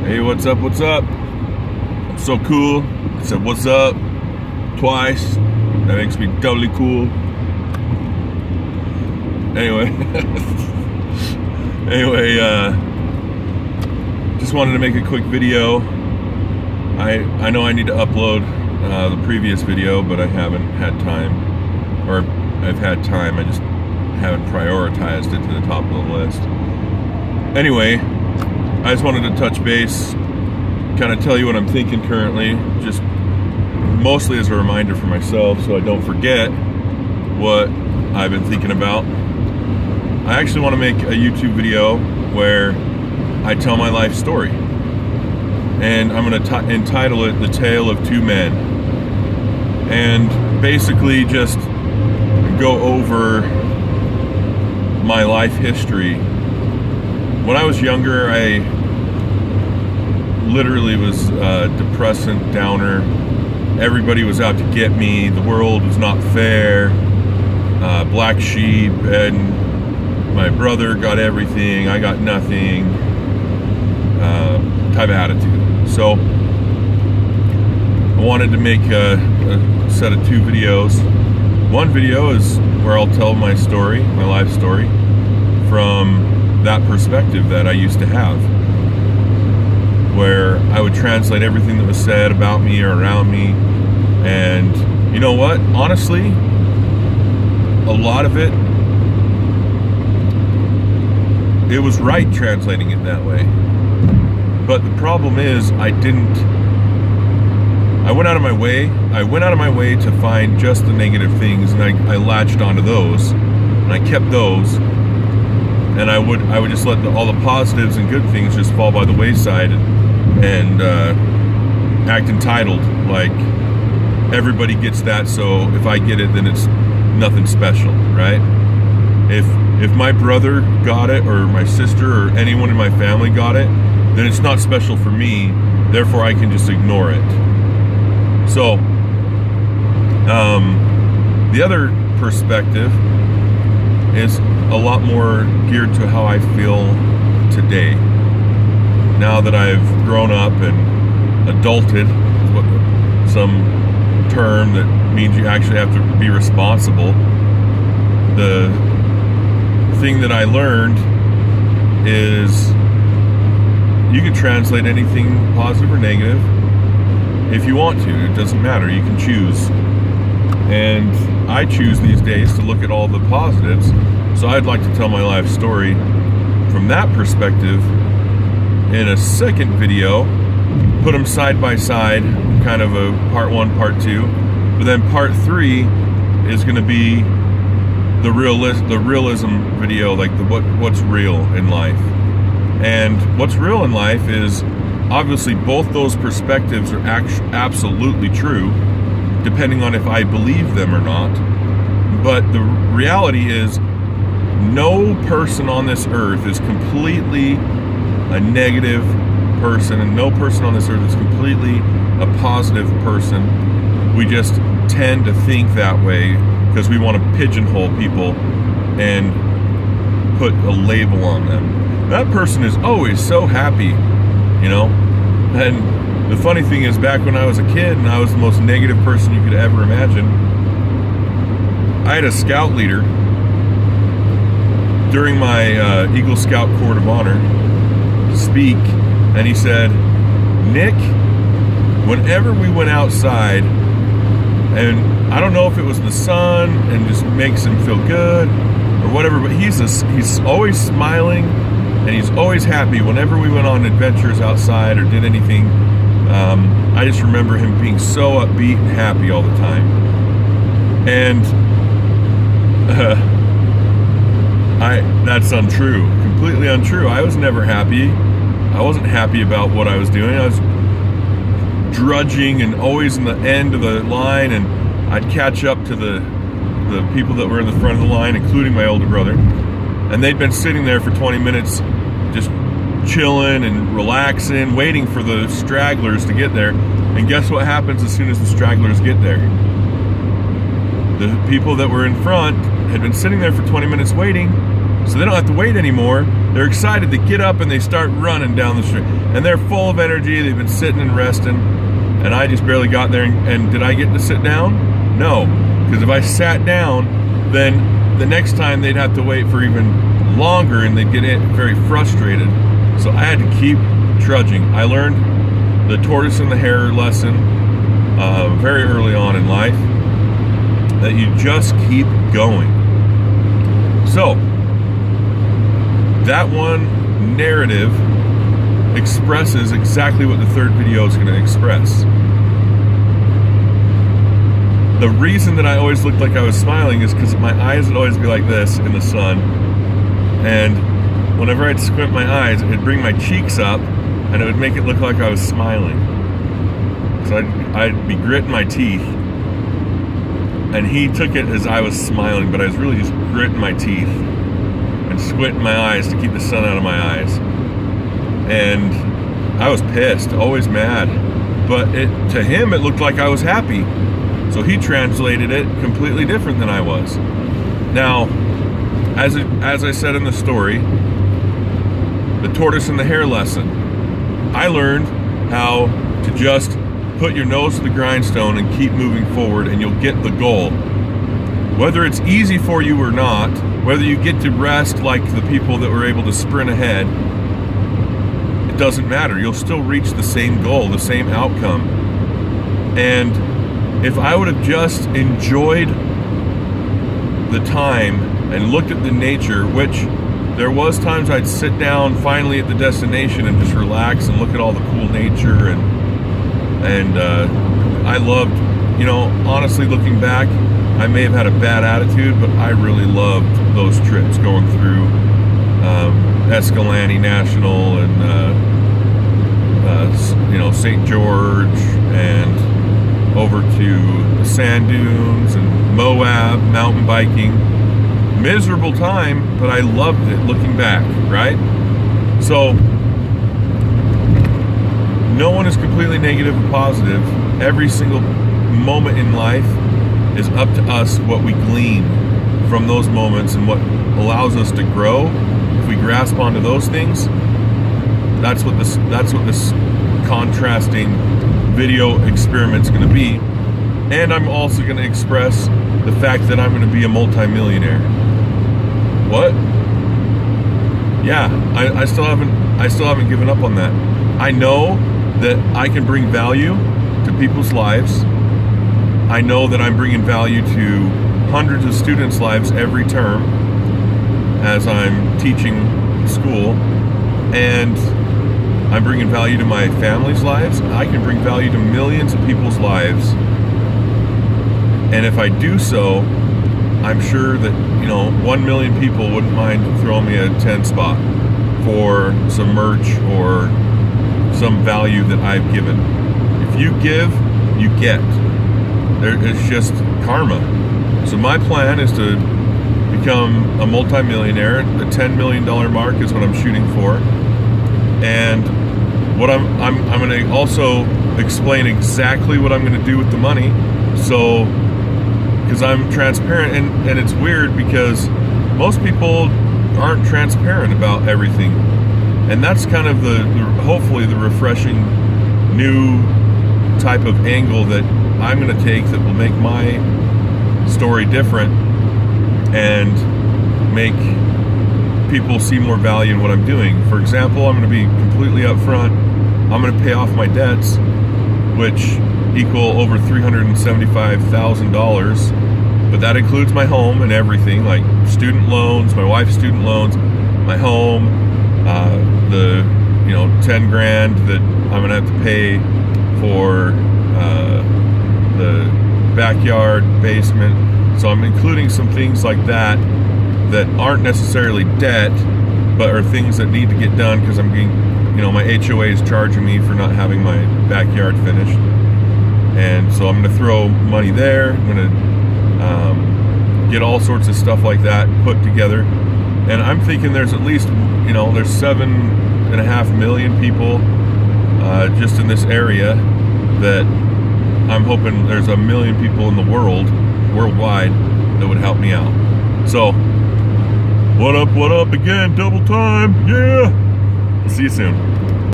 Hey, what's up, what's up? I'm so cool. I said what's up twice. That makes me doubly cool. Anyway. Just wanted to make a quick video. I know I need to upload the previous video, but I haven't had time. Or I've had time, I just haven't prioritized it to the top of the list. Anyway, I just wanted to touch base, kind of tell you what I'm thinking currently, just mostly as a reminder for myself so I don't forget what I've been thinking about. I actually want to make a YouTube video where I tell my life story. And I'm going to entitle it The Tale of Two Men. And basically just go over my life history. When I was younger, I literally was a depressant, downer. Everybody was out to get me. The world was not fair. Black sheep, and my brother got everything. I got nothing. Type of attitude. So I wanted to make a set of two videos. One video is where I'll tell my story, my life story, from that perspective that I used to have, where I would translate everything that was said about me or around me. And you know what? Honestly, a lot of it was right translating it that way. But the problem is I went out of my way to find just the negative things, and I latched onto those, and I kept those, and I would just let all the positives and good things just fall by the wayside and act entitled, like everybody gets that, so if I get it, then it's nothing special, right? If my brother got it, or my sister, or anyone in my family got it, then it's not special for me, therefore I can just ignore it. So, the other perspective is a lot more geared to how I feel today. Now that I've grown up and adulted, some term that means you actually have to be responsible. The thing that I learned is you can translate anything positive or negative if you want to. It doesn't matter. You can choose. And I choose these days to look at all the positives. So I'd like to tell my life story from that perspective in a second video. Put them side by side, kind of a part one, part two. But then part three is going to be the realism video, like what's real in life. And what's real in life is obviously both those perspectives are absolutely true, depending on if I believe them or not. But the reality is no person on this earth is completely a negative person, and no person on this earth is completely a positive person. We just tend to think that way because we want to pigeonhole people and put a label on them. That person is always so happy, you know? And the funny thing is, back when I was a kid and I was the most negative person you could ever imagine, I had a scout leader during my Eagle Scout Court of Honor speak, and he said, Nick, whenever we went outside, and I don't know if it was the sun and just makes him feel good or whatever, but he's always smiling and he's always happy whenever we went on adventures outside or did anything. I just remember him being so upbeat and happy all the time. And that's untrue, completely untrue. I was never happy. I wasn't happy about what I was doing. I was drudging and always in the end of the line, and I'd catch up to the people that were in the front of the line, including my older brother, and they'd been sitting there for 20 minutes just chilling and relaxing, waiting for the stragglers to get there. And guess what happens as soon as the stragglers get there? The people that were in front had been sitting there for 20 minutes waiting, So they don't have to wait anymore. They're excited to get up and they start running down the street. And they're full of energy. They've been sitting and resting. And I just barely got there. And did I get to sit down? No. Because if I sat down, then the next time they'd have to wait for even longer and they'd get very frustrated. So I had to keep trudging. I learned the tortoise and the hare lesson very early on in life, that you just keep going. So that one narrative expresses exactly what the third video is going to express. The reason that I always looked like I was smiling is because my eyes would always be like this in the sun, and whenever I'd squint my eyes, it'd bring my cheeks up and it would make it look like I was smiling. So I'd be gritting my teeth, and he took it as I was smiling, but I was really just gritting my teeth and squinting my eyes to keep the sun out of my eyes. And I was pissed, always mad, but to him it looked like I was happy. So he translated it completely different than I was. Now, as I said in the story, the tortoise and the hare lesson, I learned how to just put your nose to the grindstone and keep moving forward, and you'll get the goal. Whether it's easy for you or not, whether you get to rest like the people that were able to sprint ahead, it doesn't matter. You'll still reach the same goal, the same outcome. And if I would have just enjoyed the time and looked at the nature, which there was times I'd sit down finally at the destination and just relax and look at all the cool nature, and I loved, honestly looking back, I may have had a bad attitude, but I really loved those trips going through Escalante National and St. George and over to the sand dunes and Moab, mountain biking. Miserable time, but I loved it looking back, right? So no one is completely negative or positive. Every single moment in life is up to us what we glean from those moments and what allows us to grow. If we grasp onto those things, that's what this contrasting video experiment's going to be. And I'm also going to express the fact that I'm going to be a multimillionaire. What? Yeah, I still haven't given up on that. I know that I can bring value to people's lives. I know that I'm bringing value to hundreds of students' lives every term as I'm teaching school, and I'm bringing value to my family's lives. I can bring value to millions of people's lives, and if I do so, I'm sure that 1 million people wouldn't mind throwing me a 10 spot for some merch or some value that I've given. If you give, you get. It's just karma. So my plan is to become a multimillionaire. The $10 million mark is what I'm shooting for. And what I'm going to also explain exactly what I'm going to do with the money. So, because I'm transparent, and it's weird because most people aren't transparent about everything. And that's kind of hopefully the refreshing new type of angle that I'm going to take that will make my story different and make people see more value in what I'm doing. For example, I'm going to be completely upfront. I'm going to pay off my debts, which equal over $375,000, but that includes my home and everything, like student loans, my wife's student loans, my home, the 10 grand that I'm gonna have to pay for the backyard, basement. So I'm including some things like that aren't necessarily debt, but are things that need to get done because I'm getting, my HOA is charging me for not having my backyard finished. And so I'm going to throw money there. I'm going to get all sorts of stuff like that put together. And I'm thinking there's at least, there's 7.5 million people just in this area, that I'm hoping there's 1 million people in the worldwide, that would help me out. So What up again? Double time. Yeah. See you soon.